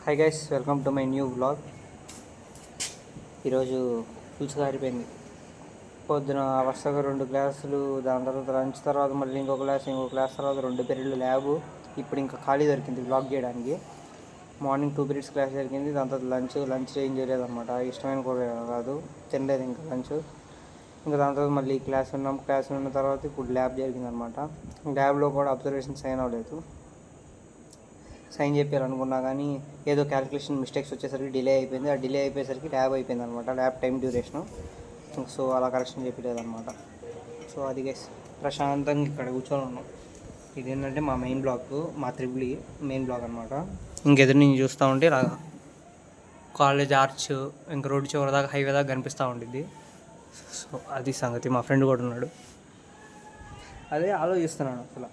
Hi guys, welcome to my new vlog. ఈరోజు పులుసు కారిపోయింది. పొద్దున వరుసగా 2 క్లాసులు, దాని తర్వాత లంచ్ తర్వాత మళ్ళీ ఇంకో క్లాస్ తర్వాత 2 పీరియడ్లు ల్యాబ్. ఇప్పుడు ఇంకా ఖాళీ దొరికింది వ్లాగ్ చేయడానికి. మార్నింగ్ 2 పీరియడ్స్ క్లాస్ జరిగింది. దాని తర్వాత లంచ్ ఏం చేయలేదు అనమాట. ఇష్టమైన కూడా కాదు, తినలేదు ఇంకా లంచ్. ఇంకా దాని తర్వాత మళ్ళీ క్లాస్ ఉన్న తర్వాత ఇప్పుడు ల్యాబ్ జరిగింది అనమాట. ల్యాబ్లో కూడా అబ్జర్వేషన్స్ అయినా లేదు, సైన్ చెప్పారనుకున్నా కానీ ఏదో క్యాలిక్యులేషన్ మిస్టేక్స్ వచ్చేసరికి డిలే అయిపోయింది. ఆ డిలే అయిపోయేసరికి ల్యాబ్ అయిపోయింది అనమాట. Lab time duration. సో అలా కరెక్షన్ చెప్పలేదన్నమాట. సో అది గైస్, ప్రశాంతంగా ఇక్కడ కూర్చొని ఉన్నాం. ఇదేంటంటే మా మెయిన్ బ్లాక్, మా త్రిబుల్ మెయిన్ బ్లాక్ అనమాట. ఇంకెదురు నేను చూస్తూ ఉంటే ఇలా కాలేజ్ ఆర్చ్ ఇంకా రోడ్డు చివరి దాకా హైవే దాకా కనిపిస్తూ ఉంటుంది. సో అది సంగతి. మా ఫ్రెండ్ కూడా ఉన్నాడు. అదే ఆలోచిస్తున్నాను, అసలు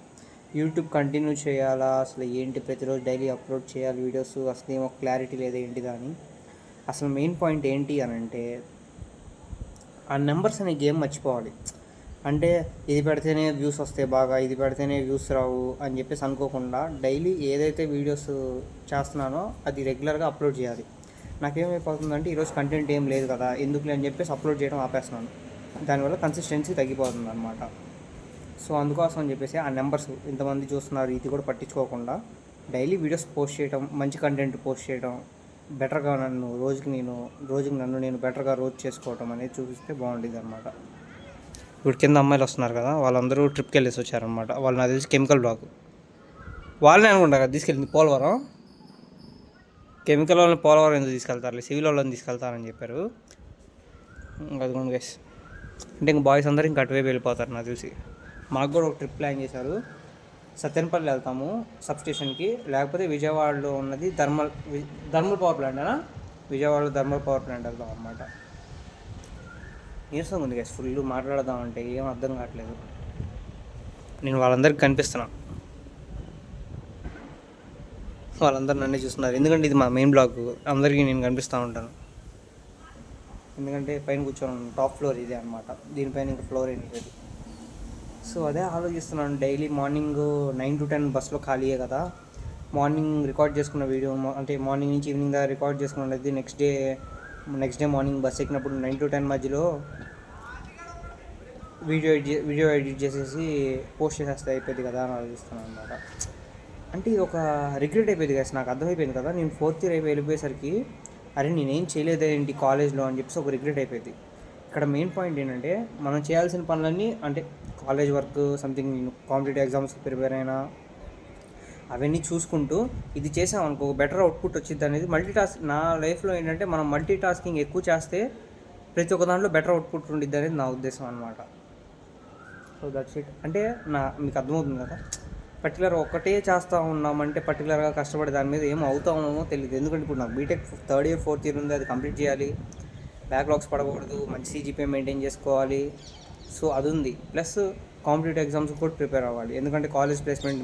యూట్యూబ్ కంటిన్యూ చేయాలా, అసలు ఏంటి ప్రతిరోజు డైలీ అప్లోడ్ చేయాలి వీడియోస్, అసలు ఏమో క్లారిటీ లేదా ఏంటిదా అని. అసలు మెయిన్ పాయింట్ ఏంటి అని అంటే, ఆ నెంబర్స్ అనే గేమ్ మర్చిపోవాలి. అంటే ఇది పెడితేనే వ్యూస్ వస్తాయి బాగా, ఇది పెడితేనే వ్యూస్ రావు అని చెప్పేసి అనుకోకుండా డైలీ ఏదైతే వీడియోస్ చేస్తున్నానో అది రెగ్యులర్గా అప్లోడ్ చేయాలి. నాకేమైపోతుందంటే ఈరోజు కంటెంట్ ఏం లేదు కదా ఎందుకులే అని చెప్పేసి అప్లోడ్ చేయడం ఆపేస్తున్నాను. దానివల్ల కన్సిస్టెన్సీ తగ్గిపోతుంది అనమాట. సో అందుకోసం అని చెప్పేసి ఆ నెంబర్స్ ఇంతమంది చూస్తున్నారు ఇది కూడా పట్టించుకోకుండా డైలీ వీడియోస్ పోస్ట్ చేయడం, మంచి కంటెంట్ పోస్ట్ చేయడం, బెటర్గా రోజుకి నన్ను నేను బెటర్గా రోజు చేసుకోవడం అనేది చూపిస్తే బాగుంటుంది అనమాట. ఇప్పుడు కింద అమ్మాయిలు వస్తున్నారు కదా, వాళ్ళందరూ ట్రిప్కి వెళ్ళేసి వచ్చారనమాట. వాళ్ళు నాకు తెలిసి కెమికల్ బ్లాక్ వాళ్ళని అనుకుంటా కదా తీసుకెళ్ళింది, పోలవరం. కెమికల్ వాళ్ళని పోలవరం ఎందుకు తీసుకెళ్తారు, సివిల్ వాళ్ళని తీసుకెళ్తారని చెప్పారు. అదిగోండి గైస్, అంటే ఇంక బాయ్స్ అందరూ ఇంకా అటువైపు వెళ్ళిపోతారు నాకు తెలిసి. మాకు కూడా ఒక ట్రిప్ ప్లాన్ చేశారు. సత్యనపల్లి వెళ్తాము సబ్స్టేషన్కి, లేకపోతే విజయవాడలో ఉన్నది థర్మల్ పవర్ ప్లాంట్ అయినా విజయవాడలో థర్మల్ పవర్ ప్లాంట్ వెళ్తాం అనమాట. నీరసంగా ఉంది గైస్, ఫుల్ మాట్లాడదామంటే ఏం అర్థం కావట్లేదు. నేను వాళ్ళందరికీ కనిపిస్తున్నాను, వాళ్ళందరూ నన్నే చూస్తున్నారు. ఎందుకంటే ఇది మా మెయిన్ బ్లాక్, అందరికీ నేను కనిపిస్తూ ఉంటాను. ఎందుకంటే పైన కూర్చొని టాప్ ఫ్లోర్ ఇదే అనమాట, దీనిపైన ఇంకా ఫ్లోర్ ఏం లేదు. సో అదే ఆలోచిస్తున్నాను. డైలీ మార్నింగ్ 9 to 10 బస్సులో ఖాళీయే కదా, మార్నింగ్ రికార్డ్ చేసుకున్న వీడియో అంటే మార్నింగ్ నుంచి ఈవినింగ్ దాకా రికార్డ్ చేసుకున్నది నెక్స్ట్ డే మార్నింగ్ బస్ ఎక్కినప్పుడు 9 to 10 మధ్యలో వీడియో ఎడిట్ చేసేసి పోస్ట్ చేసేస్తే అయిపోయింది కదా అని ఆలోచిస్తున్నాను అనమాట. అంటే ఇది ఒక రిగ్రెట్ అయిపోయింది కదా, నాకు అర్థమైపోయింది కదా నేను 4th year వెళ్ళిపోయేసరికి అరే నేనేం చేయలేదేంటి కాలేజ్లో అని చెప్పేసి ఒక రిగ్రెట్ అయిపోయింది. ఇక్కడ మెయిన్ పాయింట్ ఏంటంటే, మనం చేయాల్సిన పనులన్నీ అంటే కాలేజ్ వర్క్, సంథింగ్ కాంపిటేటివ్ ఎగ్జామ్స్కి ప్రిపేర్ అయినా అవన్నీ చూసుకుంటూ ఇది చేసామనుకో బెటర్ అవుట్పుట్ వచ్చింది అనేది నా లైఫ్లో ఏంటంటే, మనం మల్టీ టాస్కింగ్ ఎక్కువ చేస్తే ప్రతి ఒక్క దాంట్లో బెటర్ అవుట్పుట్ ఉండిద్ది అనేది నా ఉద్దేశం అనమాట. So that's it. అంటే మీకు అర్థమవుతుంది కదా, పర్టికులర్ ఒకటే చేస్తూ ఉన్నామంటే పర్టికులర్గా కష్టపడి దాని మీద ఏమో అవుతామో తెలియదు. ఎందుకంటే ఇప్పుడు నాకు BTech 3rd year 4th year ఉంది, అది కంప్లీట్ చేయాలి, బ్యాక్లాగ్స్ పడకూడదు, మంచి CGPA మెయింటైన్ చేసుకోవాలి. సో అది ఉంది. ప్లస్ కాంపిటేటివ్ ఎగ్జామ్స్ కూడా ప్రిపేర్ అవ్వాలి. ఎందుకంటే కాలేజ్ ప్లేస్మెంట్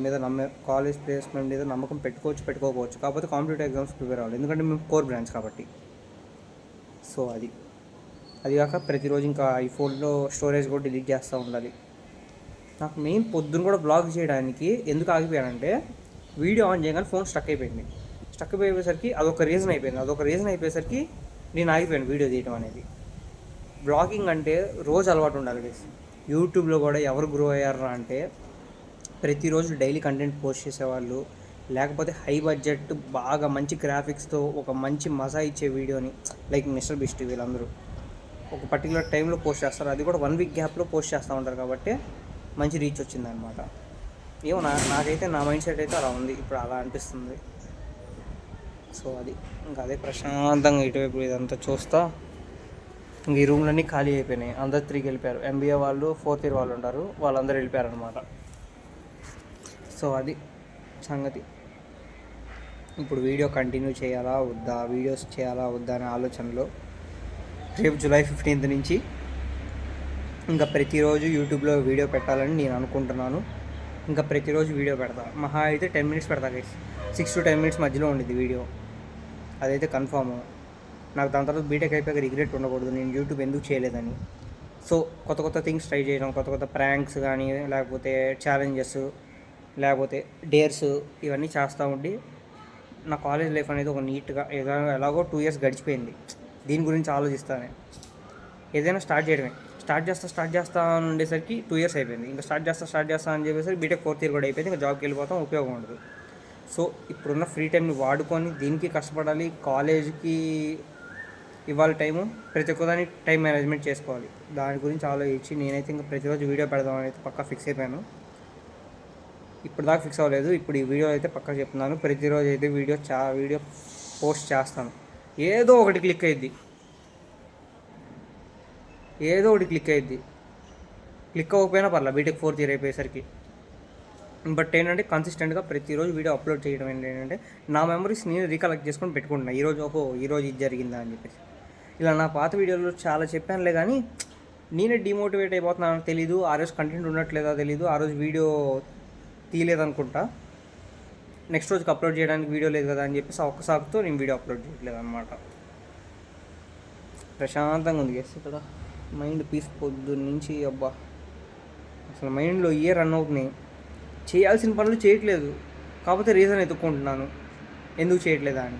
మీద నమ్మకం పెట్టుకోకపోవచ్చు, కాకపోతే కాంపిటేటివ్ ఎగ్జామ్స్ ప్రిపేర్ అవ్వాలి, ఎందుకంటే మేము కోర్ బ్రాంచ్ కాబట్టి. సో అది కాక ప్రతిరోజు ఇంకా ఈ ఫోన్లో స్టోరేజ్ కూడా డిలీట్ చేస్తూ ఉండాలి. నాకు మెయిన్ పొద్దున కూడా బ్లాగ్ చేయడానికి ఎందుకు ఆగిపోయానంటే, వీడియో ఆన్ చేయగానే ఫోన్ స్టక్ అయిపోయేసరికి అదొక రీజన్ అయిపోయేసరికి నేను ఆగిపోయాను వీడియో తీయడం అనేది. బ్లాగింగ్ అంటే రోజు అలవాటు ఉండాలి గైస్. యూట్యూబ్లో కూడా ఎవరు గ్రో అయ్యారా అంటే, ప్రతిరోజు డైలీ కంటెంట్ పోస్ట్ చేసేవాళ్ళు, లేకపోతే హై బడ్జెట్ బాగా మంచి గ్రాఫిక్స్తో ఒక మంచి మజా ఇచ్చే వీడియోని లైక్ మిస్టర్ బీస్ట్ వీళ్ళందరూ ఒక పర్టికులర్ టైంలో పోస్ట్ చేస్తారు. అది కూడా 1 week గ్యాప్లో పోస్ట్ చేస్తూ ఉంటారు కాబట్టి మంచి రీచ్ వచ్చిందనమాట. ఏమో నాకైతే నా మైండ్ సెట్ అయితే అలా ఉంది, ఇప్పుడు అలా అనిపిస్తుంది. సో ఇంకా అదే ప్రశాంతంగా ఇటువైపు ఇదంతా చూస్తా. ఇంక ఈ రూమ్లన్నీ ఖాళీ అయిపోయినాయి, అందరు 3కి వెళ్ళిపోయారు. MBA వాళ్ళు 4th year వాళ్ళు ఉంటారు, వాళ్ళందరూ వెళ్ళిపోయారు అనమాట. సో అది సంగతి. ఇప్పుడు వీడియో కంటిన్యూ చేయాలా వద్దా అనే ఆలోచనలో రేపు July 15th నుంచి ఇంకా ప్రతిరోజు యూట్యూబ్లో వీడియో పెట్టాలని నేను అనుకుంటున్నాను. ఇంకా ప్రతిరోజు వీడియో పెడతా, మహా అయితే 10 minutes పెడతా గైస్, 6 to 10 minutes మధ్యలో ఉండేది వీడియో, అదైతే కన్ఫామ్. నాకు దాని తర్వాత బీటెక్ అయిపోయాక రిగ్రెట్ ఉండకూడదు నేను యూట్యూబ్ ఎందుకు చేయలేదని. సో కొత్త థింగ్స్ ట్రై చేయడం, కొత్త ప్రాంక్స్ కానీ, లేకపోతే ఛాలెంజెస్, లేకపోతే డేర్స్, ఇవన్నీ చేస్తూ ఉండి నా కాలేజ్ లైఫ్ అనేది ఒక నీట్గా ఎలాగో 2 ఇయర్స్ గడిచిపోయింది. దీని గురించి ఆలోచిస్తానే ఏదైనా స్టార్ట్ చేయడమే. స్టార్ట్ చేస్తా అని ఉండేసరికి 2 ఇయర్స్ అయిపోయింది. ఇంకా స్టార్ట్ చేస్తా అని చెప్పేసరికి బీటెక్ 4th ఇయర్ కూడా అయిపోయింది. ఇంకా జాబ్కి వెళ్ళిపోతాం, ఉపయోగం ఉండదు. సో ఇప్పుడున్న ఫ్రీ టైంని వాడుకొని దీనికి కష్టపడాలి. కాలేజ్కి ఇవాళ టైము, ప్రతి ఒక్కదాన్ని టైం మేనేజ్మెంట్ చేసుకోవాలి. దాని గురించి ఆలోచించి నేనైతే ఇంకా ప్రతిరోజు వీడియో పెడదామని అయితే పక్కా ఫిక్స్ అయిపోయాను. ఇప్పుడు దాకా ఫిక్స్ అవ్వలేదు. ఇప్పుడు ఈ వీడియో అయితే పక్కా చెప్తున్నాను. ప్రతిరోజు అయితే వీడియో పోస్ట్ చేస్తాను. ఏదో ఒకటి క్లిక్ అయ్యిద్ది. క్లిక్ అవ్వకపోయినా పర్లేదు బీటెక్ 4th ఇయర్ అయిపోయేసరికి. బట్ ఏంటంటే కన్సిస్టెంట్గా ప్రతిరోజు వీడియో అప్లోడ్ చేయడం ఏంటంటే నా మెమరీస్ నేను రీకలెక్ట్ చేసుకొని పెట్టుకుంటున్నాను. ఈరోజు ఇది జరిగిందా అని చెప్పేసి. ఇలా నా పాత వీడియోలో చాలా చెప్పానులే, కానీ నేనే డిమోటివేట్ అయిపోతున్నానో తెలీదు. ఆ రోజు కంటెంట్ ఉండట్లేదా తెలీదు. ఆ రోజు వీడియో తీయలేదనుకుంటా. నెక్స్ట్ రోజుకి అప్లోడ్ చేయడానికి వీడియో లేదు కదా అని చెప్పేసి ఒక్క సాకుతో నేను వీడియో అప్లోడ్ చేయట్లేదు అనమాట. ప్రశాంతంగా ఉంది గెస్ ఇక్కడ. మైండ్ పీస్ పొద్దున్నుంచి అబ్బా అసలు మైండ్లో రన్ అవుతున్నాయి. చేయాల్సిన పనులు చేయట్లేదు, కాకపోతే రీజన్ ఎత్తుక్కుంటున్నాను ఎందుకు చేయట్లేదా అని.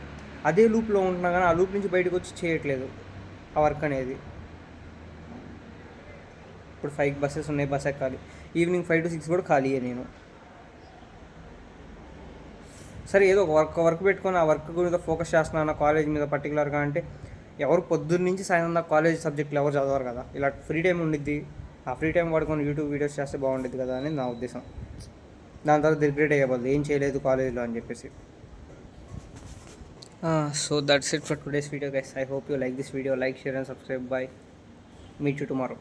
అదే లూప్లో ఉంటున్నా కానీ ఆ లూప్ నుంచి బయటకు వచ్చి చేయట్లేదు ఆ వర్క్ అనేది. ఇప్పుడు 5 బస్సెస్ ఉన్నాయి, బస్ ఎక్కాలి. ఈవినింగ్ 5 to 6 కూడా ఖాళీయే నేను. సరే ఏదో ఒక వర్క్ పెట్టుకొని ఆ వర్క్ మీద ఫోకస్ చేస్తున్నాను కాలేజ్ మీద పర్టికులర్గా. అంటే ఎవరు పొద్దున్న నుంచి సాయంత్రం దాకా కాలేజ్ సబ్జెక్టులు ఎవరు చదవరు కదా. ఇలా ఫ్రీ టైం ఉండిద్ది, ఆ ఫ్రీ టైం వాడుకొని యూట్యూబ్ వీడియోస్ చేస్తే బాగుండిద్ది కదా అని నా ఉద్దేశం. దాని తర్వాత రిగ్రెట్ అయ్యేబోదు ఏం చేయలేదు కాలేజ్లో అని చెప్పేసి. So that's it for today's video guys. I hope you like this video. Like, share and subscribe. By. Meet you tomorrow.